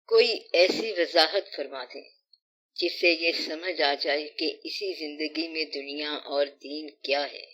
کوئی ایسی وضاحت فرما دیں جس سے یہ سمجھ آ جائے کہ اسی زندگی میں دنیا اور دین کیا ہے۔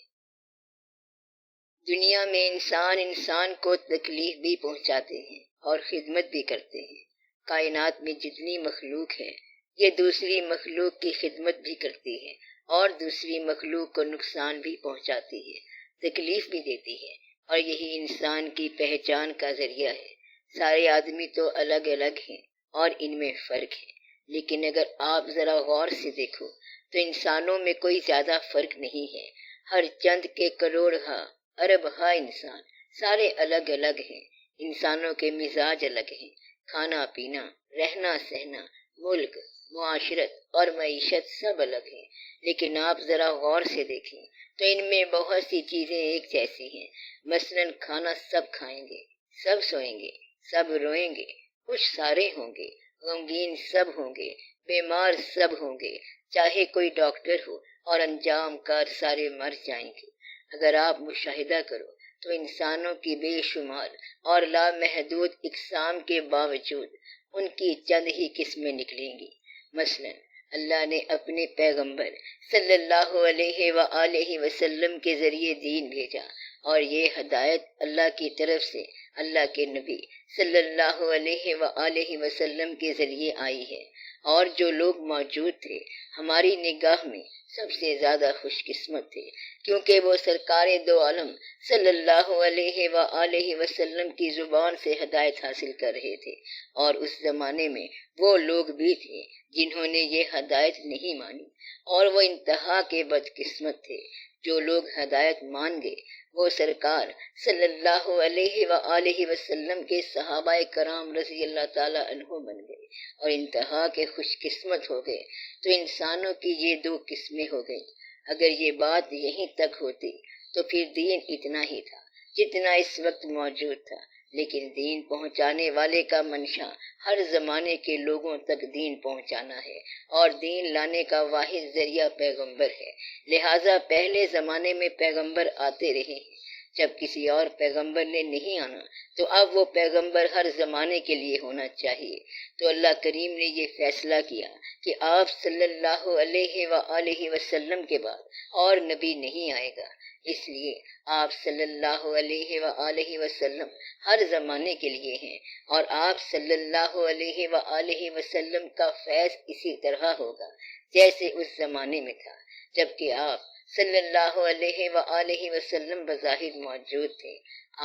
دنیا میں انسان کو تکلیف بھی پہنچاتے ہیں اور خدمت بھی کرتے ہیں۔ کائنات میں جتنی مخلوق ہے یہ دوسری مخلوق کی خدمت بھی کرتی ہے اور دوسری مخلوق کو نقصان بھی پہنچاتی ہے، تکلیف بھی دیتی ہے، اور یہی انسان کی پہچان کا ذریعہ ہے۔ سارے آدمی تو الگ الگ ہیں اور ان میں فرق ہے، لیکن اگر آپ ذرا غور سے دیکھو تو انسانوں میں کوئی زیادہ فرق نہیں ہے۔ ہر چند کے کروڑ ارب انسان سارے الگ الگ ہیں۔ انسانوں کے مزاج الگ ہیں، کھانا پینا، رہنا سہنا، ملک، معاشرت اور معیشت سب الگ ہیں، لیکن آپ ذرا غور سے دیکھیں تو ان میں بہت سی چیزیں ایک جیسی ہیں۔ مثلاً کھانا سب کھائیں گے، سب سوئیں گے، سب روئیں گے، خوش سارے ہوں گے، غمگین سب ہوں گے، بیمار سب ہوں گے، چاہے کوئی ڈاکٹر ہو، اور انجام کار سارے مر جائیں گے۔ اگر آپ مشاہدہ کرو تو انسانوں کی بے شمار اور لامحدود اقسام کے باوجود ان کی چند ہی قسمیں نکلیں گی۔ مثلا اللہ نے اپنے پیغمبر صلی اللہ علیہ وآلہ وسلم کے ذریعے دین بھیجا، اور یہ ہدایت اللہ کی طرف سے اللہ کے نبی صلی اللہ علیہ وآلہ وسلم کے ذریعے آئی ہے۔ اور جو لوگ موجود تھے ہماری نگاہ میں سب سے زیادہ خوش قسمت تھے، کیونکہ وہ سرکار دو عالم صلی اللہ علیہ وآلہ وسلم کی زبان سے ہدایت حاصل کر رہے تھے، اور اس زمانے میں وہ لوگ بھی تھے جنہوں نے یہ ہدایت نہیں مانی، اور وہ انتہا کے بدقسمت تھے۔ جو لوگ ہدایت مان گئے وہ سرکار صلی اللہ علیہ وآلہ وسلم کے صحابہ کرام رضی اللہ تعالیٰ عنہ بن گئے اور انتہا کے خوش قسمت ہو گئے۔ تو انسانوں کی یہ دو قسمیں ہو گئیں۔ اگر یہ بات یہیں تک ہوتی تو پھر دین اتنا ہی تھا جتنا اس وقت موجود تھا، لیکن دین پہنچانے والے کا منشا ہر زمانے کے لوگوں تک دین پہنچانا ہے، اور دین لانے کا واحد ذریعہ پیغمبر ہے۔ لہٰذا پہلے زمانے میں پیغمبر آتے رہے ہیں، جب کسی اور پیغمبر نے نہیں آنا تو اب وہ پیغمبر ہر زمانے کے لیے ہونا چاہیے۔ تو اللہ کریم نے یہ فیصلہ کیا کہ آپ صلی اللہ علیہ وآلہ وسلم کے بعد اور نبی نہیں آئے گا، اس لیے آپ صلی اللہ علیہ وآلہ وسلم ہر زمانے کے لیے ہیں، اور آپ صلی اللہ علیہ وآلہ وسلم کا فیض اسی طرح ہوگا جیسے اس زمانے میں تھا جبکہ آپ صلی اللہ علیہ وآلہ وسلم بظاہر موجود تھے۔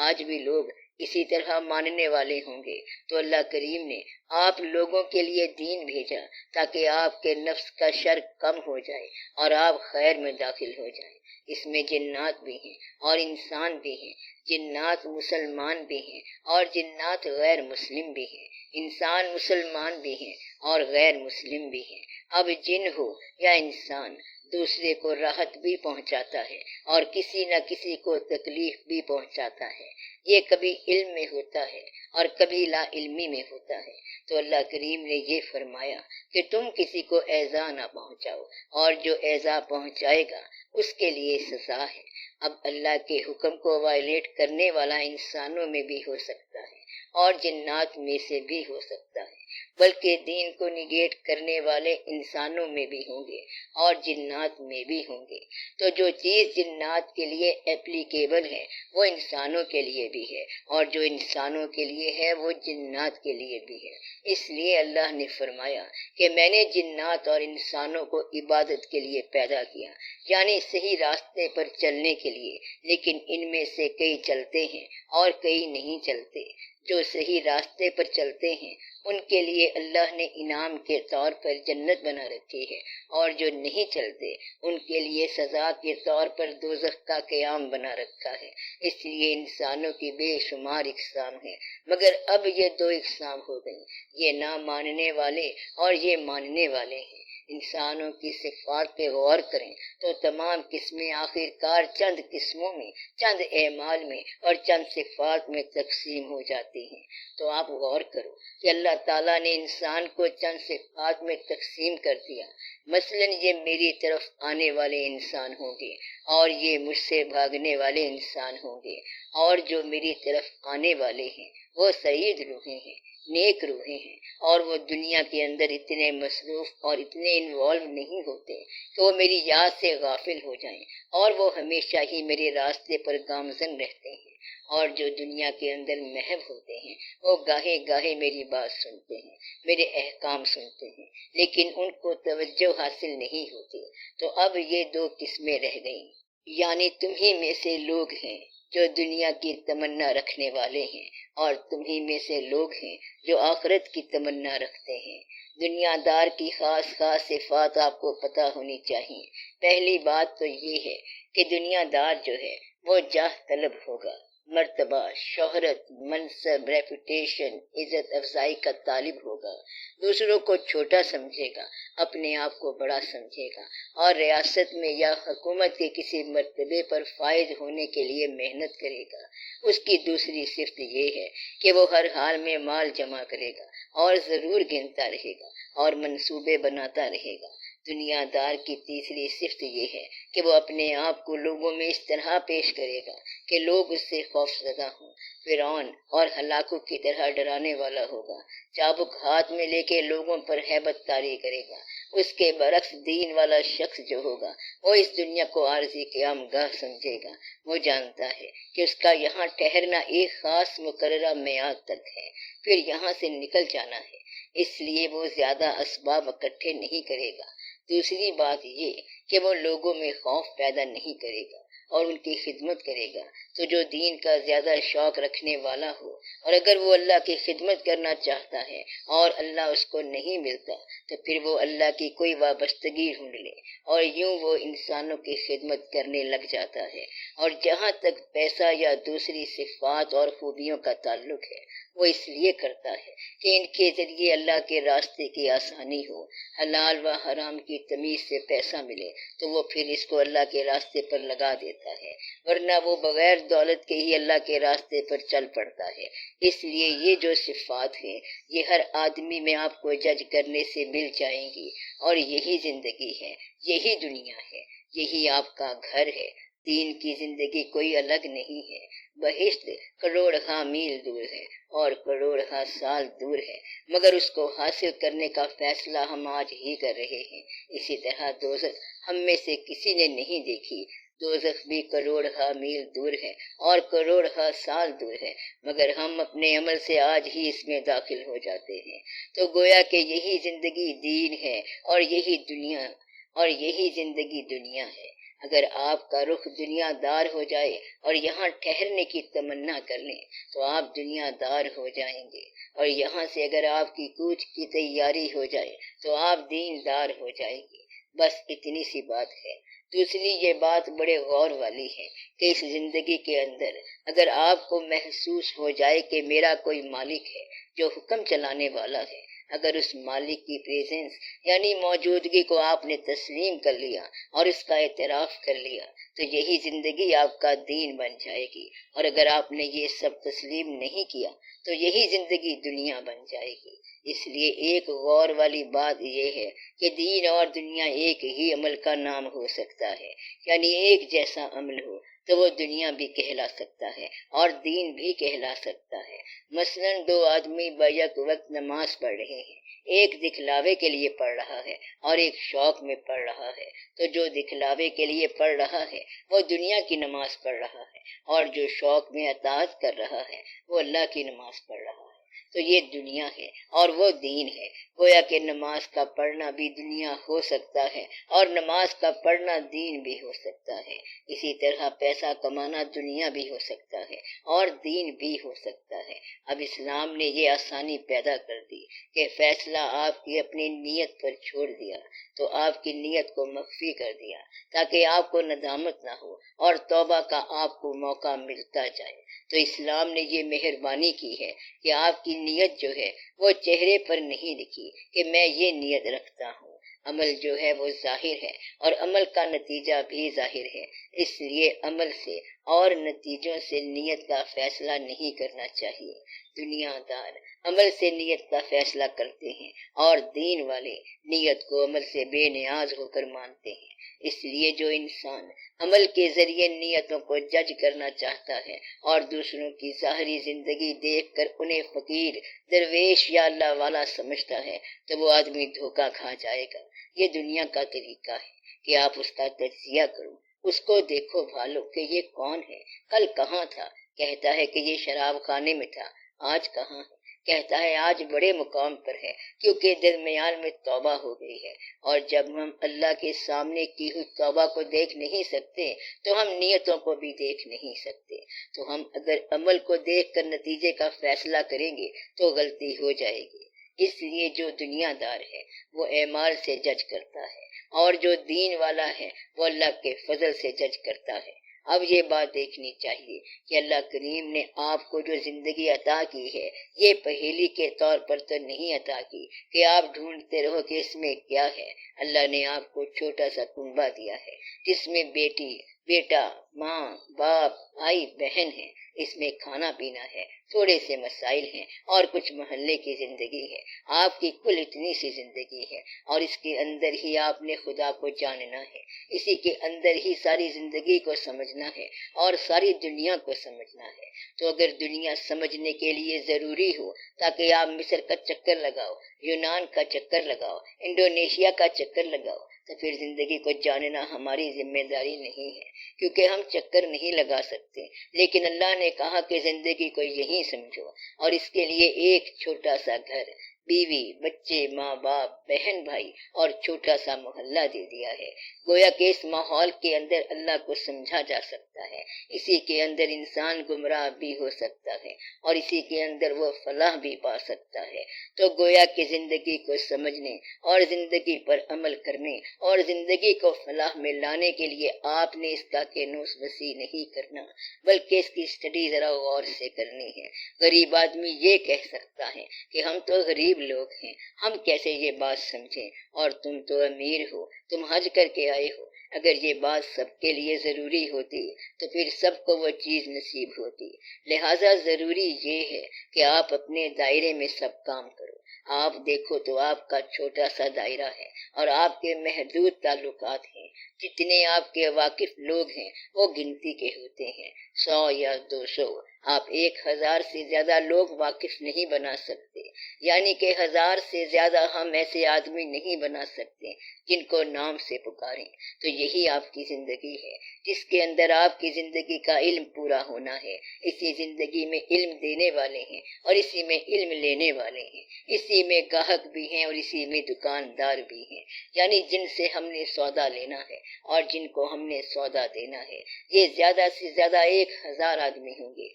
آج بھی لوگ اسی طرح ماننے والے ہوں گے۔ تو اللہ کریم نے آپ لوگوں کے لیے دین بھیجا تاکہ آپ کے نفس کا شر کم ہو جائے اور آپ خیر میں داخل ہو جائیں۔ اس میں جنات بھی ہیں اور انسان بھی ہیں، جنات مسلمان بھی ہیں اور جنات غیر مسلم بھی ہیں، انسان مسلمان بھی ہیں اور غیر مسلم بھی ہیں۔ اب جن ہو یا انسان دوسرے کو راحت بھی پہنچاتا ہے اور کسی نہ کسی کو تکلیف بھی پہنچاتا ہے۔ یہ کبھی علم میں ہوتا ہے اور کبھی لا علمی میں ہوتا ہے۔ تو اللہ کریم نے یہ فرمایا کہ تم کسی کو ایذا نہ پہنچاؤ، اور جو ایذا پہنچائے گا اس کے لیے سزا ہے۔ اب اللہ کے حکم کو وائلیٹ کرنے والا انسانوں میں بھی ہو سکتا ہے اور جنات میں سے بھی ہو سکتا ہے، بلکہ دین کو نگیٹ کرنے والے انسانوں میں بھی ہوں گے اور جنات میں بھی ہوں گے۔ تو جو چیز جنات کے لیے اپلیکیبل ہے وہ انسانوں کے لیے بھی ہے، اور جو انسانوں کے لیے ہے وہ جنات کے لیے بھی ہے۔ اس لیے اللہ نے فرمایا کہ میں نے جنات اور انسانوں کو عبادت کے لیے پیدا کیا، یعنی صحیح راستے پر چلنے کے لیے، لیکن ان میں سے کئی چلتے ہیں اور کئی نہیں چلتے۔ جو صحیح راستے پر چلتے ہیں ان کے لیے اللہ نے انعام کے طور پر جنت بنا رکھی ہے، اور جو نہیں چلتے ان کے لیے سزا کے طور پر دوزخ کا قیام بنا رکھا ہے۔ اس لیے انسانوں کی بے شمار اقسام ہیں، مگر اب یہ دو اقسام ہو گئیں، یہ نہ ماننے والے اور یہ ماننے والے ہیں۔ انسانوں کی صفات پہ غور کریں تو تمام قسمیں آخر کار چند قسموں میں، چند اعمال میں اور چند صفات میں تقسیم ہو جاتی ہیں۔ تو آپ غور کرو کہ اللہ تعالیٰ نے انسان کو چند صفات میں تقسیم کر دیا۔ مثلا یہ میری طرف آنے والے انسان ہوں گے، اور یہ مجھ سے بھاگنے والے انسان ہوں گے، اور جو میری طرف آنے والے ہیں وہ سعید روحیں ہیں، نیک روحیں ہیں، اور وہ دنیا کے اندر اتنے مصروف اور اتنے انوالو نہیں ہوتے کہ وہ میری یاد سے غافل ہو جائیں، اور وہ ہمیشہ ہی میرے راستے پر گامزن رہتے ہیں۔ اور جو دنیا کے اندر محو ہوتے ہیں وہ گاہے گاہے میری بات سنتے ہیں، میرے احکام سنتے ہیں، لیکن ان کو توجہ حاصل نہیں ہوتی۔ تو اب یہ دو قسمیں رہ گئیں، یعنی تمہیں میں سے لوگ ہیں جو دنیا کی تمنا رکھنے والے ہیں، اور تمہیں میں سے لوگ ہیں جو آخرت کی تمنا رکھتے ہیں۔ دنیا دار کی خاص خاص صفات آپ کو پتہ ہونی چاہیے۔ پہلی بات تو یہ ہے کہ دنیا دار جو ہے وہ جاہ طلب ہوگا، مرتبہ، شہرت، منصب، ریپوٹیشن، عزت افزائی کا طالب ہوگا، دوسروں کو چھوٹا سمجھے گا، اپنے آپ کو بڑا سمجھے گا، اور ریاست میں یا حکومت کے کسی مرتبے پر فائز ہونے کے لیے محنت کرے گا۔ اس کی دوسری صفت یہ ہے کہ وہ ہر حال میں مال جمع کرے گا اور ضرور گنتا رہے گا اور منصوبے بناتا رہے گا۔ دنیا دار کی تیسری صفت یہ ہے کہ وہ اپنے آپ کو لوگوں میں اس طرح پیش کرے گا کہ لوگ اس سے خوف زدہ ہوں، فرعون اور ہلاکوں کی طرح ڈرانے والا ہوگا، چابک ہاتھ میں لے کے لوگوں پر ہیبت طاری کرے گا۔ اس کے برعکس دین والا شخص جو ہوگا وہ اس دنیا کو عارضی قیام گاہ سمجھے گا۔ وہ جانتا ہے کہ اس کا یہاں ٹھہرنا ایک خاص مقررہ میعاد تک ہے، پھر یہاں سے نکل جانا ہے، اس لیے وہ زیادہ اسباب اکٹھے نہیں کرے گا۔ دوسری بات یہ کہ وہ لوگوں میں خوف پیدا نہیں کرے گا اور ان کی خدمت کرے گا۔ تو جو دین کا زیادہ شوق رکھنے والا ہو، اور اگر وہ اللہ کی خدمت کرنا چاہتا ہے اور اللہ اس کو نہیں ملتا، تو پھر وہ اللہ کی کوئی وابستگی ڈھونڈ لے، اور یوں وہ انسانوں کی خدمت کرنے لگ جاتا ہے۔ اور جہاں تک پیسہ یا دوسری صفات اور خوبیوں کا تعلق ہے، وہ اس لیے کرتا ہے کہ ان کے ذریعے اللہ کے راستے کی آسانی ہو، حلال و حرام کی تمیز سے پیسہ ملے تو وہ پھر اس کو اللہ کے راستے پر لگا دیتا ہے، ورنہ وہ بغیر دولت کے ہی اللہ کے راستے پر چل پڑتا ہے۔ اس لیے یہ جو صفات ہیں یہ ہر آدمی میں آپ کو جج کرنے سے مل جائیں گی، اور یہی زندگی ہے، یہی دنیا ہے، یہی آپ کا گھر ہے۔ دین کی زندگی کوئی الگ نہیں ہے۔ بہشت کروڑ ہا میل دور ہے اور کروڑ ہا سال دور ہے، مگر اس کو حاصل کرنے کا فیصلہ ہم آج ہی کر رہے ہیں۔ اسی طرح دوزخ ہم میں سے کسی نے نہیں دیکھی، دوزخ بھی کروڑ ہا میل دور ہے اور کروڑ ہا سال دور ہے، مگر ہم اپنے عمل سے آج ہی اس میں داخل ہو جاتے ہیں۔ تو گویا کہ یہی زندگی دین ہے، اور یہی زندگی دنیا ہے۔ اگر آپ کا رخ دنیا دار ہو جائے اور یہاں ٹھہرنے کی تمنا کر لیں تو آپ دنیا دار ہو جائیں گے، اور یہاں سے اگر آپ کی کوچ کی تیاری ہو جائے تو آپ دین دار ہو جائیں گے۔ بس اتنی سی بات ہے۔ دوسری یہ بات بڑے غور والی ہے کہ اس زندگی کے اندر اگر آپ کو محسوس ہو جائے کہ میرا کوئی مالک ہے جو حکم چلانے والا ہے، اگر اس مالک کی پریزنس یعنی موجودگی کو آپ نے تسلیم کر لیا اور اس کا اعتراف کر لیا، تو یہی زندگی آپ کا دین بن جائے گی۔ اور اگر آپ نے یہ سب تسلیم نہیں کیا تو یہی زندگی دنیا بن جائے گی۔ اس لیے ایک غور والی بات یہ ہے کہ دین اور دنیا ایک ہی عمل کا نام ہو سکتا ہے، یعنی ایک جیسا عمل ہو تو وہ دنیا بھی کہلا سکتا ہے اور دین بھی کہلا سکتا ہے۔ مثلاً دو آدمی بیک وقت نماز پڑھ رہے ہیں، ایک دکھلاوے کے لیے پڑھ رہا ہے اور ایک شوق میں پڑھ رہا ہے، تو جو دکھلاوے کے لیے پڑھ رہا ہے وہ دنیا کی نماز پڑھ رہا ہے، اور جو شوق میں اطاعت کر رہا ہے وہ اللہ کی نماز پڑھ رہا ہے۔ تو یہ دنیا ہے اور وہ دین ہے۔ گویا کہ نماز کا پڑھنا بھی دنیا ہو سکتا ہے اور نماز کا پڑھنا دین بھی ہو سکتا ہے۔ اسی طرح پیسہ کمانا دنیا بھی ہو سکتا ہے اور دین بھی ہو سکتا ہے۔ اب اسلام نے یہ آسانی پیدا کر دی کہ فیصلہ آپ کی اپنی نیت پر چھوڑ دیا، تو آپ کی نیت کو مخفی کر دیا تاکہ آپ کو ندامت نہ ہو اور توبہ کا آپ کو موقع ملتا جائے۔ تو اسلام نے یہ مہربانی کی ہے کہ آپ کی نیت جو ہے وہ چہرے پر نہیں لکھی کہ میں یہ نیت رکھتا ہوں۔ عمل جو ہے وہ ظاہر ہے اور عمل کا نتیجہ بھی ظاہر ہے، اس لیے عمل سے اور نتیجوں سے نیت کا فیصلہ نہیں کرنا چاہیے۔ دنیا دار عمل سے نیت کا فیصلہ کرتے ہیں، اور دین والے نیت کو عمل سے بے نیاز ہو کر مانتے ہیں۔ اس لیے جو انسان عمل کے ذریعے نیتوں کو جج کرنا چاہتا ہے اور دوسروں کی ظاہری زندگی دیکھ کر انہیں فقیر، درویش یا اللہ والا سمجھتا ہے، تو وہ آدمی دھوکہ کھا جائے گا۔ یہ دنیا کا طریقہ ہے کہ آپ اس کا تجزیہ کرو، اس کو دیکھو بھالو کہ یہ کون ہے، کل کہاں تھا، کہتا ہے کہ یہ شراب خانے میں تھا، آج کہاں ہے، کہتا ہے آج بڑے مقام پر ہے، کیونکہ درمیان میں توبہ ہو گئی ہے۔ اور جب ہم اللہ کے سامنے کی ہوئی توبہ کو دیکھ نہیں سکتے تو ہم نیتوں کو بھی دیکھ نہیں سکتے۔ تو ہم اگر عمل کو دیکھ کر نتیجے کا فیصلہ کریں گے تو غلطی ہو جائے گی۔ اس لیے جو دنیا دار ہے وہ اعمال سے جج کرتا ہے، اور جو دین والا ہے وہ اللہ کے فضل سے جج کرتا ہے۔ اب یہ بات دیکھنی چاہیے کہ اللہ کریم نے آپ کو جو زندگی عطا کی ہے، یہ پہیلی کے طور پر تو نہیں عطا کی کہ آپ ڈھونڈتے رہو کہ اس میں کیا ہے۔ اللہ نے آپ کو چھوٹا سا کنبہ دیا ہے جس میں بیٹی، بیٹا، ماں، باپ، بھائی، بہن ہے، اس میں کھانا پینا ہے، تھوڑے سے مسائل ہیں اور کچھ محلے کی زندگی ہے۔ آپ کی کل اتنی سی زندگی ہے، اور اس کے اندر ہی آپ نے خدا کو جاننا ہے، اسی کے اندر ہی ساری زندگی کو سمجھنا ہے اور ساری دنیا کو سمجھنا ہے۔ تو اگر دنیا سمجھنے کے لیے ضروری ہو تاکہ آپ مصر کا چکر لگاؤ، یونان کا چکر لگاؤ، انڈونیشیا کا چکر لگاؤ، تو پھر زندگی کو جاننا ہماری ذمہ داری نہیں ہے، کیونکہ ہم چکر نہیں لگا سکتے۔ لیکن اللہ نے کہا کہ زندگی کو یہی سمجھو، اور اس کے لیے ایک چھوٹا سا گھر، بیوی، بچے، ماں باپ، بہن بھائی اور چھوٹا سا محلہ دے دیا ہے۔ گویا کہ اس ماحول کے اندر اللہ کو سمجھا جا سکتا ہے، اسی کے اندر انسان گمراہ بھی ہو سکتا ہے اور اسی کے اندر وہ فلاح بھی پا سکتا ہے۔ تو گویا کہ زندگی کو سمجھنے اور زندگی پر عمل کرنے اور زندگی کو فلاح میں لانے کے لیے آپ نے اس کا کینوس وسیع نہیں کرنا، بلکہ اس کی اسٹڈی ذرا غور سے کرنی ہے۔ غریب آدمی یہ کہہ سکتا ہے کہ ہم تو غریب لوگ ہیں، ہم کیسے یہ بات سمجھیں، اور تم تو امیر ہو، تم حج کر کے آئے ہو۔ اگر یہ بات سب کے لیے ضروری ہوتی تو پھر سب کو وہ چیز نصیب ہوتی۔ لہٰذا ضروری یہ ہے کہ آپ اپنے دائرے میں سب کام کرو۔ آپ دیکھو تو آپ کا چھوٹا سا دائرہ ہے اور آپ کے محدود تعلقات ہیں۔ جتنے آپ کے واقف لوگ ہیں وہ گنتی کے ہوتے ہیں، 100 یا 200۔ آپ 1000 سے زیادہ لوگ واقف نہیں بنا سکتے، یعنی کہ 1000 سے زیادہ ہم ایسے آدمی نہیں بنا سکتے جن کو نام سے پکاریں۔ تو یہی آپ کی زندگی ہے جس کے اندر آپ کی زندگی کا علم پورا ہونا ہے۔ اسی زندگی میں علم دینے والے ہیں اور اسی میں علم لینے والے ہیں، اسی میں گاہک بھی ہیں اور اسی میں دکاندار بھی ہیں، یعنی جن سے ہم نے سودا لینا ہے اور جن کو ہم نے سودا دینا ہے۔ یہ زیادہ سے زیادہ 1000 آدمی ہوں گے۔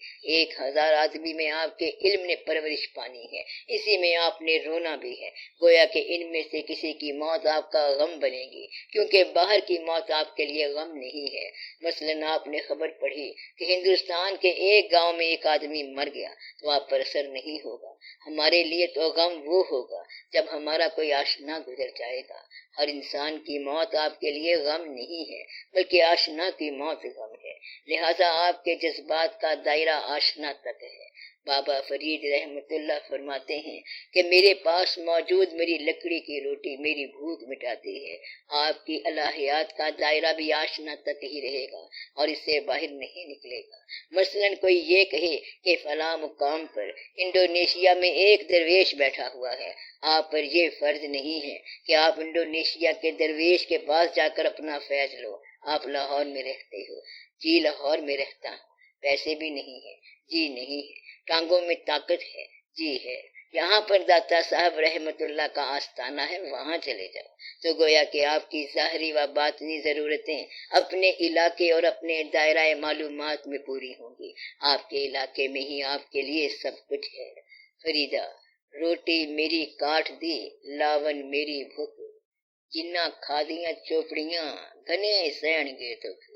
1000 آدمی میں آپ کے علم نے پرورش پانی ہے، اسی میں آپ نے رونا بھی ہے۔ گویا کہ ان میں سے کسی کی موت آپ کا غم بنے گی، کیونکہ باہر کی موت آپ کے لیے غم نہیں ہے۔ مثلاً آپ نے خبر پڑھی کہ ہندوستان کے ایک گاؤں میں ایک آدمی مر گیا تو آپ پر اثر نہیں ہوگا۔ ہمارے لیے تو غم وہ ہوگا جب ہمارا کوئی آشنا گزر جائے گا۔ ہر انسان کی موت آپ کے لیے غم نہیں ہے، بلکہ آشنا کی موت غم ہے۔ لہٰذا آپ کے جذبات کا دائرہ آشنا تک ہے۔ بابا فرید رحمت اللہ فرماتے ہیں کہ میرے پاس موجود میری لکڑی کی روٹی میری بھوک مٹاتی ہے۔ آپ کی الہیات کا دائرہ بھی آشنا تک ہی رہے گا اور اس سے باہر نہیں نکلے گا۔ مثلاً کوئی یہ کہے کہ فلاں مقام پر انڈونیشیا میں ایک درویش بیٹھا ہوا ہے، آپ پر یہ فرض نہیں ہے کہ آپ انڈونیشیا کے درویش کے پاس جا کر اپنا فیض لو۔ آپ لاہور میں رہتے ہو، جی لاہور میں رہتا ہوں۔ پیسے بھی نہیں ہے، جی نہیں ہے۔ ٹانگوں میں طاقت ہے، جی ہے۔ یہاں پر داتا صاحب رحمت اللہ کا آستانہ ہے، وہاں چلے جاؤ۔ تو گویا کہ آپ کی ظاہری و باطنی ضرورتیں اپنے علاقے اور اپنے دائرہ معلومات میں پوری ہوں گی۔ آپ کے علاقے میں ہی آپ کے لیے سب کچھ ہے۔ فریدہ، روٹی میری کاٹ دی، لاون میری بھوک، جنہ کھادیاں چوپڑیاں، گھنے سین گے دکھ۔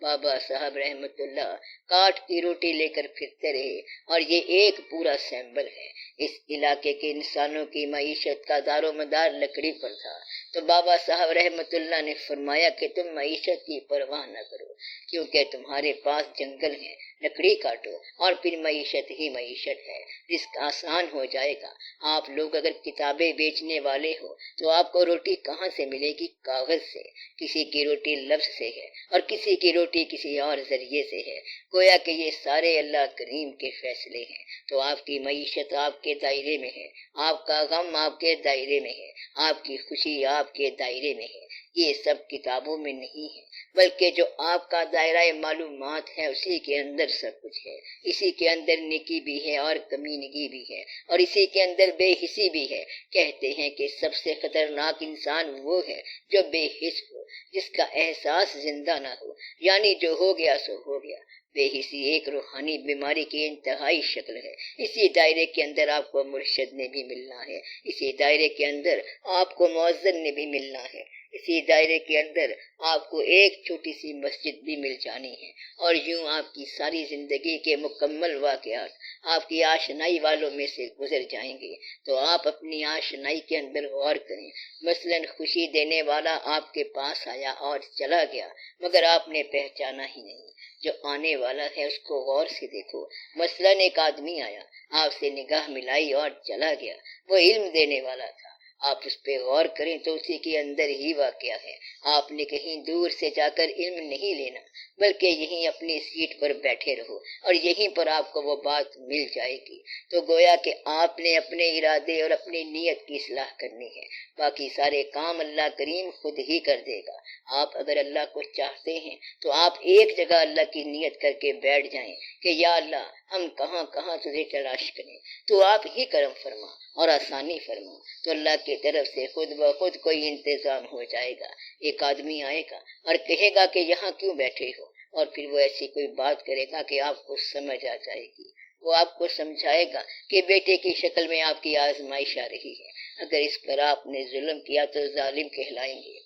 بابا صاحب رحمت اللہ کاٹ کی روٹی لے کر پھرتے رہے، اور یہ ایک پورا سیمبل ہے۔ اس علاقے کے انسانوں کی معیشت کا دار و مدار لکڑی پر تھا۔ تو بابا صاحب رحمت اللہ نے فرمایا کہ تم معیشت کی پرواہ نہ کرو، کیونکہ تمہارے پاس جنگل ہے، لکڑی کاٹو اور پھر معیشت ہی معیشت ہے، رزق آسان ہو جائے گا۔ آپ لوگ اگر کتابیں بیچنے والے ہو تو آپ کو روٹی کہاں سے ملے گی؟ کاغذ سے۔ کسی کی روٹی لفظ سے ہے اور کسی کی روٹی کسی اور ذریعے سے ہے، گویا کہ یہ سارے اللہ کریم کے فیصلے ہیں۔ تو آپ کی معیشت آپ کے دائرے میں ہے، آپ کا غم آپ کے دائرے میں ہے، آپ کی خوشی آپ کے دائرے میں ہے، یہ سب کتابوں میں نہیں ہے، بلکہ جو آپ کا دائرہ معلومات ہے اسی کے اندر سب کچھ ہے۔ اسی کے اندر نیکی بھی ہے اور کمینگی بھی ہے، اور اسی کے اندر بے حسی بھی ہے۔ کہتے ہیں کہ سب سے خطرناک انسان وہ ہے جو بے حس ہو، جس کا احساس زندہ نہ ہو، یعنی جو ہو گیا سو ہو گیا۔ بے حسی ایک روحانی بیماری کی انتہائی شکل ہے۔ اسی دائرے کے اندر آپ کو مرشد نے بھی ملنا ہے، اسی دائرے کے اندر آپ کو مؤذن نے بھی ملنا ہے، اسی دائرے کے اندر آپ کو ایک چھوٹی سی مسجد بھی مل جانی ہے، اور یوں آپ کی ساری زندگی کے مکمل واقعات آپ کی آشنائی والوں میں سے گزر جائیں گے۔ تو آپ اپنی آشنائی کے اندر غور کریں۔ مثلا خوشی دینے والا آپ کے پاس آیا اور چلا گیا، مگر آپ نے پہچانا ہی نہیں۔ جو آنے والا ہے اس کو غور سے دیکھو۔ مثلا ایک آدمی آیا، آپ سے نگاہ ملائی اور چلا گیا، وہ علم دینے والا تھا، آپ اس پہ غور کریں تو اسی کے اندر ہی واقعہ ہے۔ آپ نے کہیں دور سے جا کر علم نہیں لینا، بلکہ یہیں اپنی سیٹ پر بیٹھے رہو اور یہیں پر آپ کو وہ بات مل جائے گی۔ تو گویا کہ آپ نے اپنے ارادے اور اپنی نیت کی اصلاح کرنی ہے، باقی سارے کام اللہ کریم خود ہی کر دے گا۔ آپ اگر اللہ کو چاہتے ہیں تو آپ ایک جگہ اللہ کی نیت کر کے بیٹھ جائیں کہ یا اللہ ہم کہاں کہاں تجھے تلاش کریں، تو آپ ہی کرم فرما اور آسانی فرما، تو اللہ کی طرف سے خود بخود کوئی انتظام ہو جائے گا۔ ایک آدمی آئے گا اور کہے گا کہ یہاں کیوں بیٹھے ہو، اور پھر وہ ایسی کوئی بات کرے گا کہ آپ کو سمجھ آ جائے گی۔ وہ آپ کو سمجھائے گا کہ بیٹے کی شکل میں آپ کی آزمائش آ رہی ہے، اگر اس پر آپ نے ظلم کیا تو ظالم کہلائیں گے۔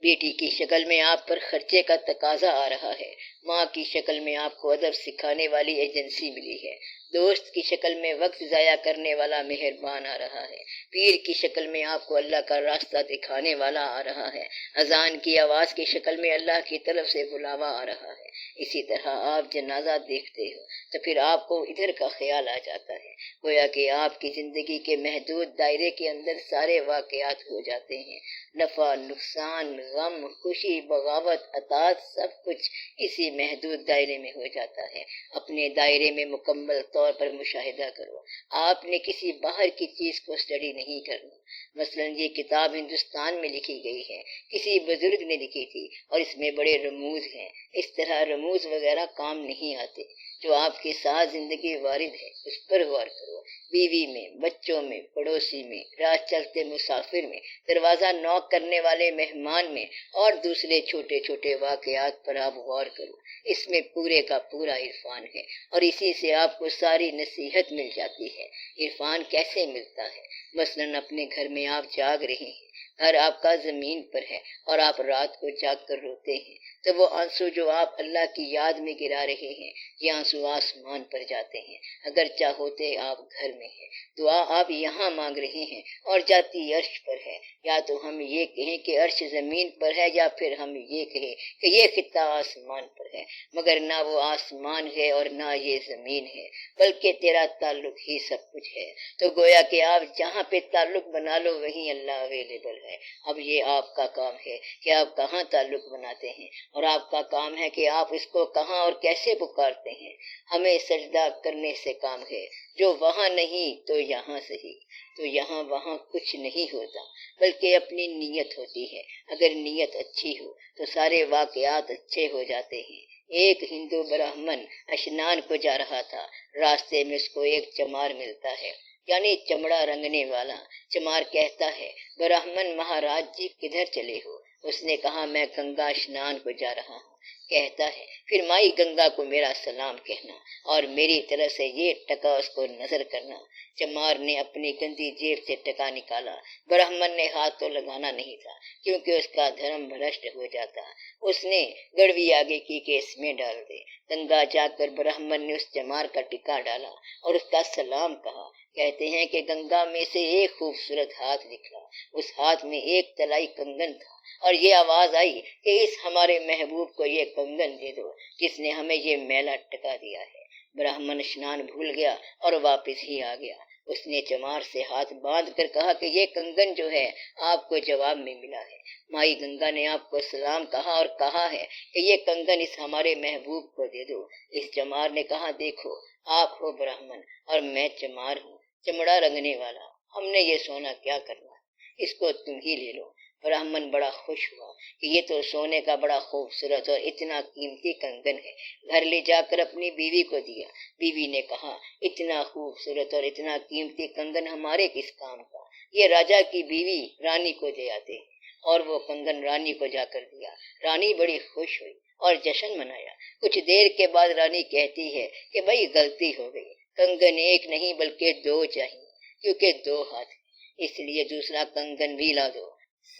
بیٹی کی شکل میں آپ پر خرچے کا تقاضا آ رہا ہے، ماں کی شکل میں آپ کو ادب سکھانے والی ایجنسی ملی ہے، دوست کی شکل میں وقت ضائع کرنے والا مہربان آ رہا ہے، پیر کی شکل میں آپ کو اللہ کا راستہ دکھانے والا آ رہا ہے، اذان کی آواز کی شکل میں اللہ کی طرف سے بلاوا آ رہا ہے۔ اسی طرح آپ جنازہ دیکھتے ہو تو پھر آپ کو ادھر کا خیال آ جاتا ہے، گویا کہ آپ کی زندگی کے محدود دائرے کے اندر سارے واقعات ہو جاتے ہیں، نفع نقصان، غم خوشی بغاوت اطاعت سب کچھ اسی محدود دائرے میں ہو جاتا ہے۔ اپنے دائرے میں مکمل طور پر مشاہدہ کرو، آپ نے کسی باہر کی چیز کو اسٹڈی نہیں کرنا۔ مثلا یہ کتاب ہندوستان میں لکھی گئی ہے، کسی بزرگ نے لکھی تھی اور اس میں بڑے رموز ہیں، اس طرح رموز وغیرہ کام نہیں آتے۔ جو آپ کے ساتھ زندگی وارد ہے اس پر غور کرو، بیوی میں، بچوں میں، پڑوسی میں، راہ چلتے مسافر میں، دروازہ نوک کرنے والے مہمان میں، اور دوسرے چھوٹے چھوٹے واقعات پر آپ غور کرو۔ اس میں پورے کا پورا عرفان ہے، اور اسی سے آپ کو ساری نصیحت مل جاتی ہے۔ عرفان کیسے ملتا ہے؟ مثلا اپنے گھر میں آپ جاگ رہے ہیں، گھر آپ کا زمین پر ہے اور آپ رات کو جاگ کر روتے ہیں، تو وہ آنسو جو آپ اللہ کی یاد میں گرا رہے ہیں، یہ آنسو آسمان پر جاتے ہیں، اگر چاہوتے آپ گھر میں ہیں، دعا آپ یہاں مانگ رہے ہیں اور جاتی عرش پر ہے۔ یا تو ہم یہ کہیں کہ عرش زمین پر ہے، یا پھر ہم یہ کہیں کہ یہ خطہ آسمان پر ہے، مگر نہ وہ آسمان ہے اور نہ یہ زمین ہے، بلکہ تیرا تعلق ہی سب کچھ ہے۔ تو گویا کہ آپ جہاں پہ تعلق بنا لو وہیں اللہ اویلیبل ہے۔ اب یہ آپ کا کام ہے کہ آپ کہاں تعلق بناتے ہیں، اور آپ کا کام ہے کہ آپ اس کو کہاں اور کیسے پکارتے ہیں۔ ہمیں سجدہ کرنے سے کام ہے، جو وہاں نہیں تو یہاں صحیح، تو یہاں وہاں کچھ نہیں ہوتا، بلکہ اپنی نیت ہوتی ہے۔ اگر نیت اچھی ہو تو سارے واقعات اچھے ہو جاتے ہیں۔ ایک ہندو برہمن اشنان کو جا رہا تھا، راستے میں اس کو ایک چمار ملتا ہے، یعنی چمڑا رنگنے والا۔ چمار کہتا ہے، برہمن مہاراج جی کدھر چلے ہو؟ اس نے کہا، میں گنگا اشنان کو جا رہا ہوں۔ کہتا ہے، پھر مائی گنگا کو میرا سلام کہنا اور میری طرف سے یہ ٹکا اس کو نظر کرنا۔ چمار نے اپنی گندی جیب سے ٹکا نکالا، برہمن نے ہاتھ تو لگانا نہیں تھا کیونکہ اس کا دھرم بھرشٹ ہو جاتا۔ اس نے گڑوی آگے کی کہ اس میں ڈال دے۔ گنگا جا کر برہمن نے اس چمار کا ٹکا ڈالا اور اس کا سلام کہا کہ کہتے ہیں کہ گنگا میں سے ایک خوبصورت ہاتھ نکلا، اس ہاتھ میں ایک طلائی کنگن تھا، اور یہ آواز آئی کہ اس ہمارے محبوب کو یہ کنگن دے دو جس نے ہمیں یہ میلہ ٹکا دیا ہے۔ برہمن اسنان بھول گیا اور واپس ہی آ گیا۔ اس نے چمار سے ہاتھ باندھ کر کہا کہ یہ کنگن جو ہے آپ کو جواب میں ملا ہے، مائی گنگا نے آپ کو سلام کہا اور کہا ہے کہ یہ کنگن اس ہمارے محبوب کو دے دو۔ اس چمار نے کہا دیکھو آپ ہو برہمن اور میں چمار ہوں، چمڑا رنگنے والا، ہم نے یہ سونا کیا کرنا ہے، اس کو تم ہی لے لو۔ برہمن بڑا خوش ہوا کہ یہ تو سونے کا بڑا خوبصورت اور اتنا قیمتی کنگن ہے، گھر لے جا کر اپنی بیوی کو دیا۔ بیوی نے کہا اتنا خوبصورت اور اتنا قیمتی کنگن ہمارے کس کام کا، یہ راجا کی بیوی رانی کو دے آتے ہیں، اور وہ کنگن رانی کو جا کر دیا۔ رانی بڑی خوش ہوئی اور جشن منایا۔ کچھ دیر کے بعد رانی کہتی ہے کہ بھائی غلطی ہو گئی، کنگن ایک نہیں بلکہ دو چاہیے، کیونکہ دو ہاتھ ہیں، اس لیے دوسرا کنگن بھی لا دو۔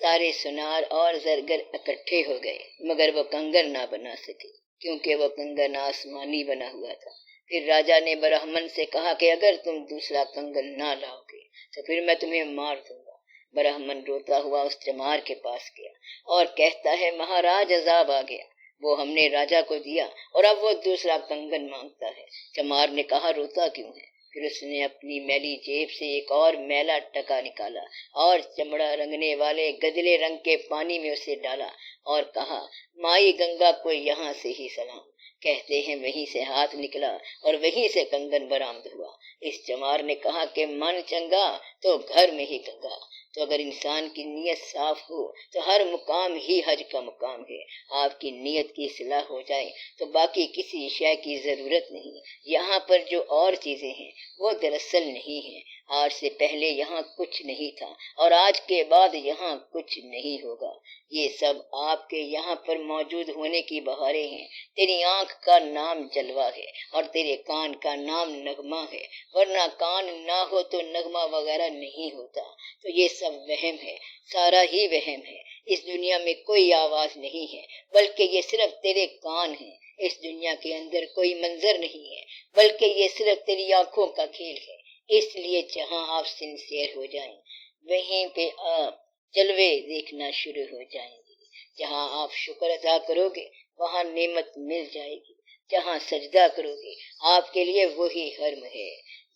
سارے سنار اور زرگر اکٹھے ہو گئے مگر وہ کنگن نہ بنا سکے، کیونکہ وہ کنگن آسمانی بنا ہوا تھا۔ پھر راجا نے برہمن سے کہا کہ اگر تم دوسرا کنگن نہ لاؤ گے تو پھر میں تمہیں مار دوں گا۔ برہمن روتا ہوا اس چمار کے پاس گیا اور کہتا ہے مہاراج عذاب آ گیا، وہ ہم نے راجا کو دیا اور اب وہ دوسرا کنگن مانگتا ہے۔ چمار نے کہا روتا کیوں ہے؟ پھر اس نے اپنی میلی جیب سے ایک اور میلا ٹکا نکالا اور چمڑا رنگنے والے گدلے رنگ کے پانی میں اسے ڈالا اور کہا مائی گنگا کو یہاں سے ہی سلام۔ کہتے ہیں وہیں سے ہاتھ نکلا اور وہیں سے کنگن برآمد ہوا۔ اس چمار نے کہا کہ من چنگا تو گھر میں ہی گنگا۔ تو اگر انسان کی نیت صاف ہو تو ہر مقام ہی حج کا مقام ہے۔ آپ کی نیت کی اصلاح ہو جائے تو باقی کسی شے کی ضرورت نہیں۔ یہاں پر جو اور چیزیں ہیں وہ دراصل نہیں ہیں۔ آج سے پہلے یہاں کچھ نہیں تھا اور آج کے بعد یہاں کچھ نہیں ہوگا۔ یہ سب آپ کے یہاں پر موجود ہونے کی بہاریں ہیں۔ تیری آنکھ کا نام جلوہ ہے اور تیرے کان کا نام نغمہ ہے، ورنہ کان نہ ہو تو نغمہ وغیرہ نہیں ہوتا۔ تو یہ سب وہم ہے، سارا ہی وہم ہے۔ اس دنیا میں کوئی آواز نہیں ہے بلکہ یہ صرف تیرے کان ہیں۔ اس دنیا کے اندر کوئی منظر نہیں ہے بلکہ یہ صرف تیری آنکھوں کا کھیل ہے۔ اس لیے جہاں آپ سنسیئر ہو جائیں وہیں پہ آپ جلوے دیکھنا شروع ہو جائیں گے۔ جہاں آپ شکر ادا کرو گے وہاں نعمت مل جائے گی، جہاں سجدہ کرو گے آپ کے لیے وہی حرم ہے۔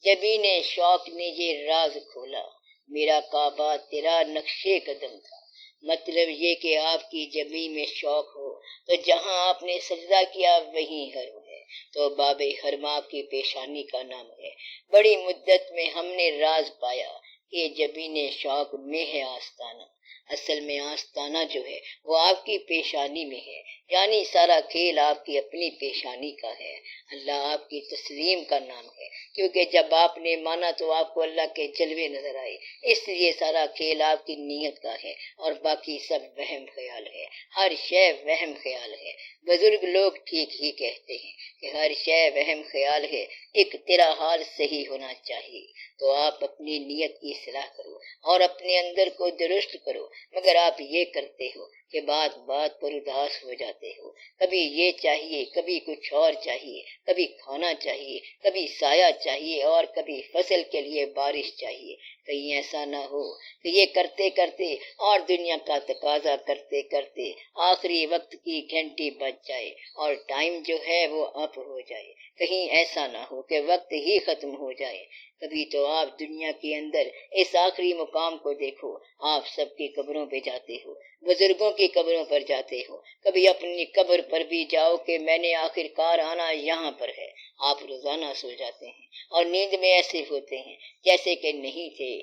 جبی نے شوق نے یہ راز کھولا، میرا کعبہ تیرا نقشے قدم تھا۔ مطلب یہ کہ آپ کی جبی میں شوق ہو تو جہاں آپ نے سجدہ کیا وہی حرم ہے۔ تو باب حرم آپ کی پیشانی کا نام ہے۔ بڑی مدت میں ہم نے راز پایا کہ جبین شوق میں ہے آستانہ۔ اصل میں آستانہ جو ہے وہ آپ کی پیشانی میں ہے، یعنی سارا کھیل آپ کی اپنی پیشانی کا ہے۔ اللہ آپ کی تسلیم کا نام ہے، کیونکہ جب آپ نے مانا تو آپ کو اللہ کے جلوے نظر آئے، اس لیے سارا کھیل آپ کی نیت کا ہے اور باقی سب وہم خیال ہے۔ ہر شے وہم خیال ہے۔ بزرگ لوگ ٹھیک ہی کہتے ہیں کہ ہر شے وہم خیال ہے، ایک تیرا حال صحیح ہونا چاہیے۔ تو آپ اپنی نیت کی اصلاح کرو اور اپنے اندر کو درست کرو، مگر آپ یہ کرتے ہو کہ بات بات پر اداس ہو جاتے ہو۔ کبھی یہ چاہیے، کبھی کچھ اور چاہیے، کبھی کھانا چاہیے، کبھی سایہ چاہیے اور کبھی فصل کے لیے بارش چاہیے۔ کہیں ایسا نہ ہو کہ یہ کرتے کرتے اور دنیا کا تقاضا کرتے کرتے آخری وقت کی گھنٹی بج جائے اور ٹائم جو ہے وہ اپ ہو جائے۔ کہیں ایسا نہ ہو کہ وقت ہی ختم ہو جائے۔ کبھی تو آپ دنیا کے اندر اس آخری مقام کو دیکھو، آپ سب کی قبروں پہ جاتے ہو، بزرگوں کی قبروں پر جاتے ہو، کبھی اپنی قبر پر بھی جاؤ کہ میں نے آخر کار آنا یہاں پر ہے۔ آپ روزانہ سو جاتے ہیں اور نیند میں ایسے ہوتے ہیں جیسے کہ نہیں تھے۔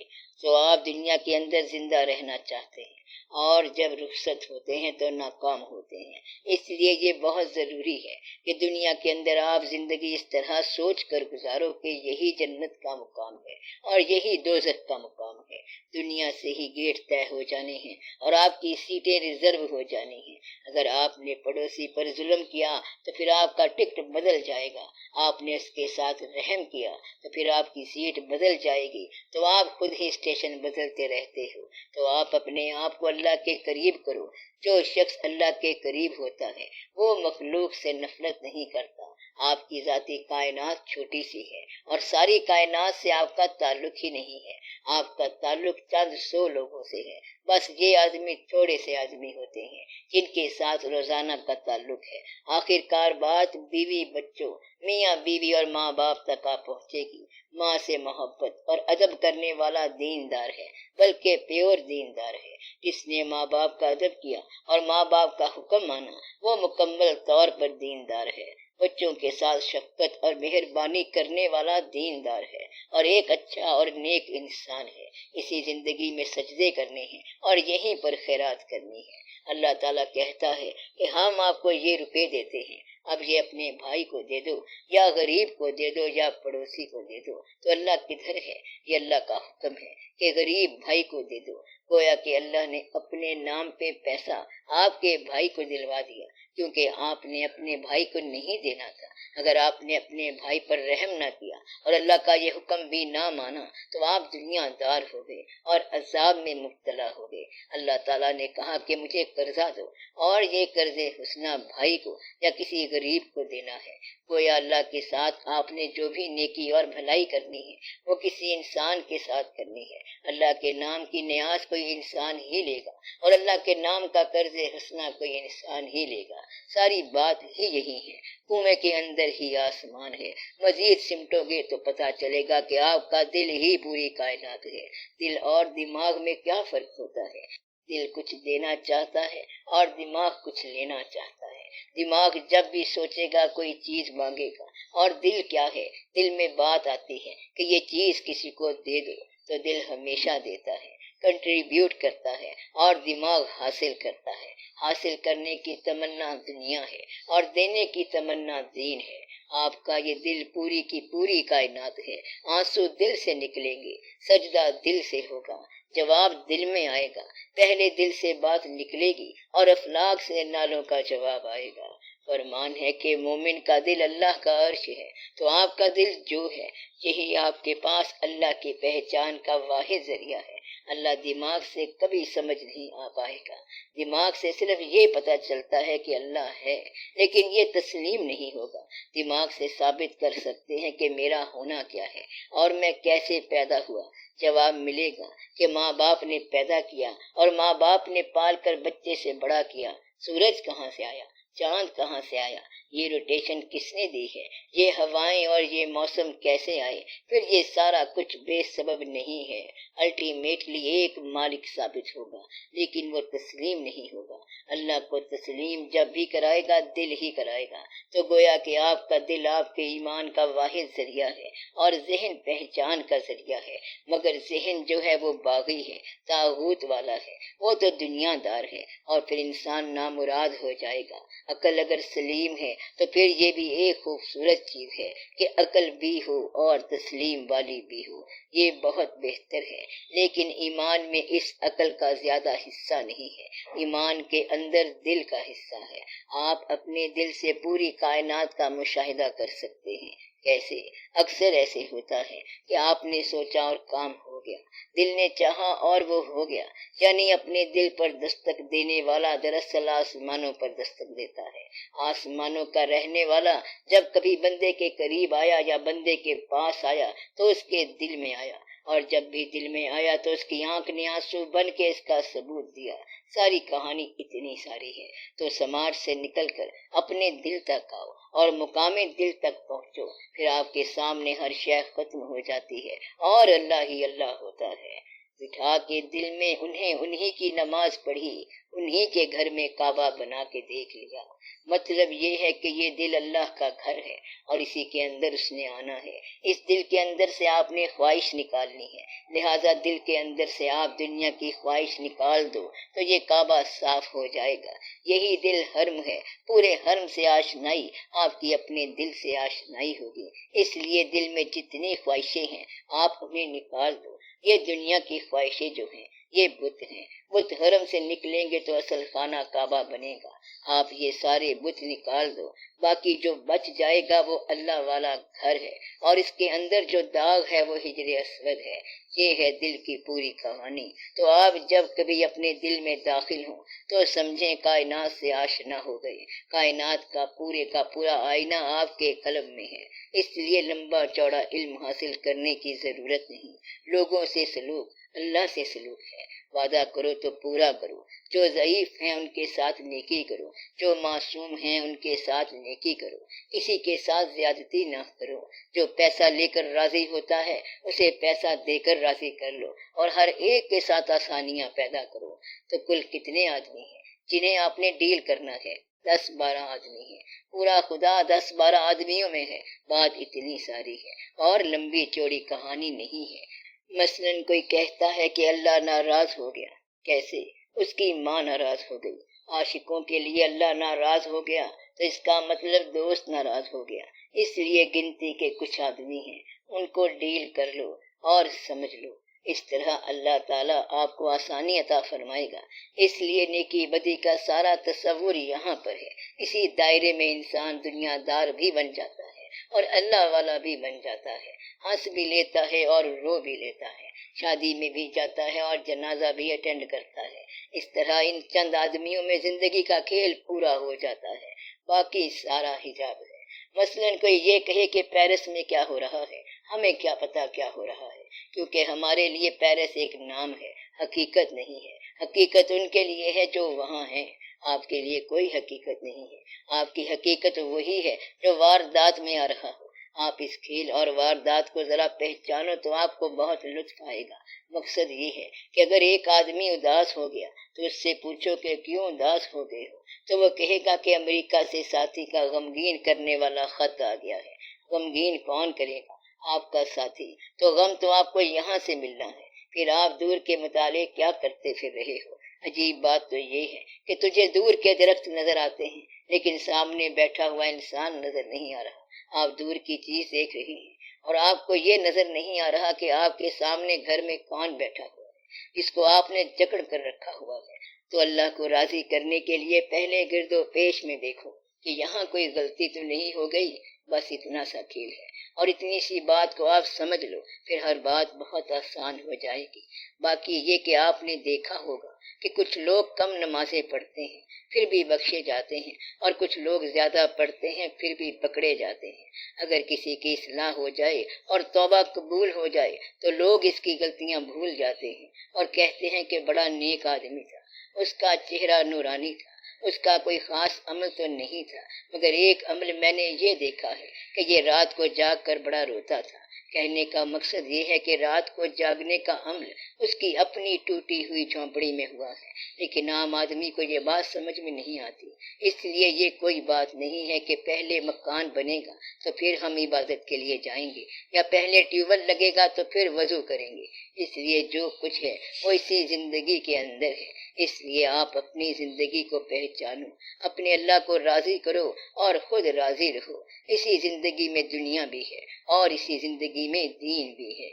تو آپ دنیا کے اندر زندہ رہنا چاہتے ہیں اور جب رخصت ہوتے ہیں تو ناکام ہوتے ہیں۔ اس لیے یہ بہت ضروری ہے کہ دنیا کے اندر آپ زندگی اس طرح سوچ کر گزارو کہ یہی جنت کا مقام ہے اور یہی دوزخ کا مقام ہے۔ دنیا سے ہی گیٹ طے ہو جانے ہیں اور آپ کی سیٹیں ریزرو ہو جانی ہیں۔ اگر آپ نے پڑوسی پر ظلم کیا تو پھر آپ کا ٹکٹ بدل جائے گا، آپ نے اس کے ساتھ رحم کیا تو پھر آپ کی سیٹ بدل جائے گی۔ تو آپ خود ہی اسٹیشن بدلتے رہتے ہو۔ تو آپ اپنے آپ کو اللہ کے قریب کرو۔ جو شخص اللہ کے قریب ہوتا ہے وہ مخلوق سے نفرت نہیں کرتا آپ کی ذاتی کائنات چھوٹی سی ہے اور ساری کائنات سے آپ کا تعلق ہی نہیں ہے، آپ کا تعلق چند 100 لوگوں سے ہے۔ بس یہ آدمی تھوڑے سے آدمی ہوتے ہیں جن کے ساتھ روزانہ کا تعلق ہے۔ آخر کار بات بیوی بچوں، میاں بیوی اور ماں باپ تک آ پہنچے گی۔ ماں سے محبت اور ادب کرنے والا دیندار ہے، بلکہ پیور دیندار ہے۔ جس نے ماں باپ کا ادب کیا اور ماں باپ کا حکم مانا وہ مکمل طور پر دیندار ہے۔ بچوں کے ساتھ شفقت اور مہربانی کرنے والا دیندار ہے اور ایک اچھا اور نیک انسان ہے۔ اسی زندگی میں سجدے کرنے ہیں اور یہیں پر خیرات کرنی ہے۔ اللہ تعالیٰ کہتا ہے کہ ہم آپ کو یہ روپے دیتے ہیں، اب یہ اپنے بھائی کو دے دو یا غریب کو دے دو یا پڑوسی کو دے دو۔ تو اللہ کدھر ہے؟ یہ اللہ کا حکم ہے کہ غریب بھائی کو دے دو۔ گویا کہ اللہ نے اپنے نام پہ پیسہ آپ کے بھائی کو دلوا دیا، کیونکہ آپ نے اپنے بھائی کو نہیں دینا تھا۔ اگر آپ نے اپنے بھائی پر رحم نہ کیا اور اللہ کا یہ حکم بھی نہ مانا تو آپ دنیا دار ہو گئے اور عذاب میں مبتلا ہو گئے۔ اللہ تعالیٰ نے کہا کہ مجھے قرضہ دو اور یہ قرض حسنہ بھائی کو یا کسی غریب کو دینا ہے۔ گویا اللہ کے ساتھ آپ نے جو بھی نیکی اور بھلائی کرنی ہے وہ کسی انسان کے ساتھ کرنی ہے۔ اللہ کے نام کی نیاز کوئی انسان ہی لے گا اور اللہ کے نام کا قرض حسنہ کوئی انسان ہی لے گا۔ ساری بات ہی یہی ہے۔ کنویں کے اندر ہی آسمان ہے، مزید سمٹو گے تو پتہ چلے گا کہ آپ کا دل ہی پوری کائنات ہے۔ دل اور دماغ میں کیا فرق ہوتا ہے؟ دل کچھ دینا چاہتا ہے اور دماغ کچھ لینا چاہتا ہے۔ دماغ جب بھی سوچے گا کوئی چیز مانگے گا، اور دل کیا ہے؟ دل میں بات آتی ہے کہ یہ چیز کسی کو دے دو تو دل ہمیشہ دیتا ہے، کنٹریبیوٹ کرتا ہے، اور دماغ حاصل کرتا ہے۔ حاصل کرنے کی تمنا دنیا ہے اور دینے کی تمنا دین ہے۔ آپ کا یہ دل پوری کی پوری کائنات ہے۔ آنسو دل سے نکلیں گے، سجدہ دل سے ہوگا، جواب دل میں آئے گا۔ پہلے دل سے بات نکلے گی اور افلاک سے نالوں کا جواب آئے گا۔ فرمان ہے کہ مومن کا دل اللہ کا عرش ہے، تو آپ کا دل جو ہے یہی آپ کے پاس اللہ کی پہچان کا واحد ذریعہ ہے۔ اللہ دماغ سے کبھی سمجھ نہیں آ پائے گا۔ دماغ سے صرف یہ پتہ چلتا ہے کہ اللہ ہے، لیکن یہ تسلیم نہیں ہوگا۔ دماغ سے ثابت کر سکتے ہیں کہ میرا ہونا کیا ہے اور میں کیسے پیدا ہوا۔ جواب ملے گا کہ ماں باپ نے پیدا کیا اور ماں باپ نے پال کر بچے سے بڑا کیا۔ سورج کہاں سے آیا؟ چاند کہاں سے آیا؟ یہ روٹیشن کس نے دی ہے؟ یہ ہوائیں اور یہ موسم کیسے آئے؟ پھر یہ سارا کچھ بے سبب نہیں ہے۔ الٹیمیٹلی ایک مالک ثابت ہوگا، لیکن وہ تسلیم نہیں ہوگا۔ اللہ کو تسلیم جب بھی کرائے گا دل ہی کرائے گا۔ تو گویا کہ آپ کا دل آپ کے ایمان کا واحد ذریعہ ہے اور ذہن پہچان کا ذریعہ ہے، مگر ذہن جو ہے وہ باغی ہے، طاغوت والا ہے، وہ تو دنیا دار ہے، اور پھر انسان نامراد ہو جائے گا۔ عقل اگر سلیم ہے تو پھر یہ بھی ایک خوبصورت چیز ہے کہ عقل بھی ہو اور تسلیم والی بھی ہو، یہ بہت بہتر ہے۔ لیکن ایمان میں اس عقل کا زیادہ حصہ نہیں ہے، ایمان کے اندر دل کا حصہ ہے۔ آپ اپنے دل سے پوری کائنات کا مشاہدہ کر سکتے ہیں۔ کیسے؟ اکثر ایسے ہوتا ہے کہ آپ نے سوچا اور کام ہو گیا، دل نے چاہا اور وہ ہو گیا۔ یعنی اپنے دل پر دستک دینے والا دراصل آسمانوں پر دستک دیتا ہے۔ آسمانوں کا رہنے والا جب کبھی بندے کے قریب آیا یا بندے کے پاس آیا تو اس کے دل میں آیا، اور جب بھی دل میں آیا تو اس کی آنکھ نے آنسو بن کے اس کا ثبوت دیا۔ ساری کہانی اتنی ساری ہے، تو سماج سے نکل کر اپنے دل تک آؤ اور مقام دل تک پہنچو، پھر آپ کے سامنے ہر شے ختم ہو جاتی ہے اور اللہ ہی اللہ ہوتا ہے۔ بٹھا کے دل میں انہی کی نماز پڑھی، انہی کے گھر میں کعبہ بنا کے دیکھ لیا۔ مطلب یہ ہے کہ یہ دل اللہ کا گھر ہے اور اسی کے اندر اس نے آنا ہے۔ اس دل کے اندر سے آپ نے خواہش نکالنی ہے، لہٰذا دل کے اندر سے آپ دنیا کی خواہش نکال دو تو یہ کعبہ صاف ہو جائے گا۔ یہی دل حرم ہے، پورے حرم سے آشنائی آپ کی اپنے دل سے آشنائی ہوگی۔ اس لیے دل میں جتنی خواہشیں ہیں آپ انہیں نکال دو۔ یہ دنیا کی خواہشیں جو ہیں یہ بت ہیں، بت حرم سے نکلیں گے تو اصل خانہ کعبہ بنے گا۔ آپ یہ سارے بت نکال دو، باقی جو بچ جائے گا وہ اللہ والا گھر ہے، اور اس کے اندر جو داغ ہے وہ ہجر اسود ہے۔ یہ ہے دل کی پوری کہانی۔ تو آپ جب کبھی اپنے دل میں داخل ہوں تو سمجھیں کائنات سے آشنا ہو گئے۔ کائنات کا پورا آئینہ آپ کے قلب میں ہے، اس لیے لمبا چوڑا علم حاصل کرنے کی ضرورت نہیں۔ لوگوں سے سلوک اللہ سے سلوک ہے۔ وعدہ کرو تو پورا کرو، جو ضعیف ہیں ان کے ساتھ نیکی کرو، جو معصوم ہیں ان کے ساتھ نیکی کرو، کسی کے ساتھ زیادتی نہ کرو۔ جو پیسہ لے کر راضی ہوتا ہے اسے پیسہ دے کر راضی کر لو، اور ہر ایک کے ساتھ آسانیاں پیدا کرو۔ تو کل کتنے آدمی ہیں جنہیں آپ نے ڈیل کرنا ہے؟ 10-12 آدمی ہیں۔ پورا خدا 10-12 آدمیوں میں ہے۔ بات اتنی ساری ہے اور لمبی چوڑی کہانی نہیں ہے۔ مثلاً کوئی کہتا ہے کہ اللہ ناراض ہو گیا۔ کیسے؟ اس کی ماں ناراض ہو گئی۔ عاشقوں کے لیے اللہ ناراض ہو گیا تو اس کا مطلب دوست ناراض ہو گیا۔ اس لیے گنتی کے کچھ آدمی ہیں، ان کو ڈیل کر لو اور سمجھ لو۔ اس طرح اللہ تعالیٰ آپ کو آسانی عطا فرمائے گا۔ اس لیے نیکی بدی کا سارا تصور یہاں پر ہے۔ اسی دائرے میں انسان دنیا دار بھی بن جاتا ہے اور اللہ والا بھی بن جاتا ہے، ہنس بھی لیتا ہے اور رو بھی لیتا ہے، شادی میں بھی جاتا ہے اور جنازہ بھی اٹینڈ کرتا ہے۔ اس طرح ان چند آدمیوں میں زندگی کا کھیل پورا ہو جاتا ہے، باقی سارا حجاب ہے۔ مثلاً کوئی یہ کہے کہ پیرس میں کیا ہو رہا ہے، ہمیں کیا پتا کیا ہو رہا ہے، کیونکہ ہمارے لیے پیرس ایک نام ہے، حقیقت نہیں ہے۔ حقیقت ان کے لیے ہے جو وہاں ہیں، آپ کے لیے کوئی حقیقت نہیں ہے۔ آپ کی حقیقت وہی ہے جو واردات میں آ رہا ہو۔ آپ اس کھیل اور واردات کو ذرا پہچانو تو آپ کو بہت لطف آئے گا۔ مقصد یہ ہے کہ اگر ایک آدمی اداس ہو گیا تو اس سے پوچھو کہ کیوں اداس ہو گئے ہو، تو وہ کہے گا کہ امریکہ سے ساتھی کا غمگین کرنے والا خط آ گیا ہے۔ غمگین کون کرے گا؟ آپ کا ساتھی۔ تو غم تو آپ کو یہاں سے ملنا ہے، پھر آپ دور کے مطالعے کیا کرتے پھر رہے ہو؟ عجیب بات تو یہ ہے کہ تجھے دور کے درخت نظر آتے ہیں لیکن سامنے بیٹھا ہوا انسان نظر نہیں آ رہا۔ آپ دور کی چیز دیکھ رہے ہیں اور آپ کو یہ نظر نہیں آ رہا کہ آپ کے سامنے گھر میں کون بیٹھا ہوا ہے جس کو آپ نے جکڑ کر رکھا ہوا ہے۔ تو اللہ کو راضی کرنے کے لیے پہلے گرد و پیش میں دیکھو کہ یہاں کوئی غلطی تو نہیں ہو گئی۔ بس اتنا سا کھیل ہے اور اتنی سی بات کو آپ سمجھ لو، پھر ہر بات بہت آسان ہو جائے گی۔ باقی یہ کہ آپ نے دیکھا ہوگا کہ کچھ لوگ کم نمازیں پڑھتے ہیں پھر بھی بخشے جاتے ہیں، اور کچھ لوگ زیادہ پڑھتے ہیں پھر بھی پکڑے جاتے ہیں۔ اگر کسی کی اصلاح ہو جائے اور توبہ قبول ہو جائے تو لوگ اس کی غلطیاں بھول جاتے ہیں اور کہتے ہیں کہ بڑا نیک آدمی تھا، اس کا چہرہ نورانی تھا، اس کا کوئی خاص عمل تو نہیں تھا، مگر ایک عمل میں نے یہ دیکھا ہے کہ یہ رات کو جاگ کر بڑا روتا تھا۔ کہنے کا مقصد یہ ہے کہ رات کو جاگنے کا عمل اس کی اپنی ٹوٹی ہوئی جھونپڑی میں ہوا ہے، لیکن عام آدمی کو یہ بات سمجھ میں نہیں آتی۔ اس لیے یہ کوئی بات نہیں ہے کہ پہلے مکان بنے گا تو پھر ہم عبادت کے لیے جائیں گے، یا پہلے ٹیوبل لگے گا تو پھر وضو کریں گے۔ اس لیے جو کچھ ہے وہ اسی زندگی کے اندر ہے۔ اس لیے آپ اپنی زندگی کو پہچانو، اپنے اللہ کو راضی کرو اور خود راضی رہو۔ اسی زندگی میں دنیا بھی ہے اور اسی زندگی میں دین بھی ہے۔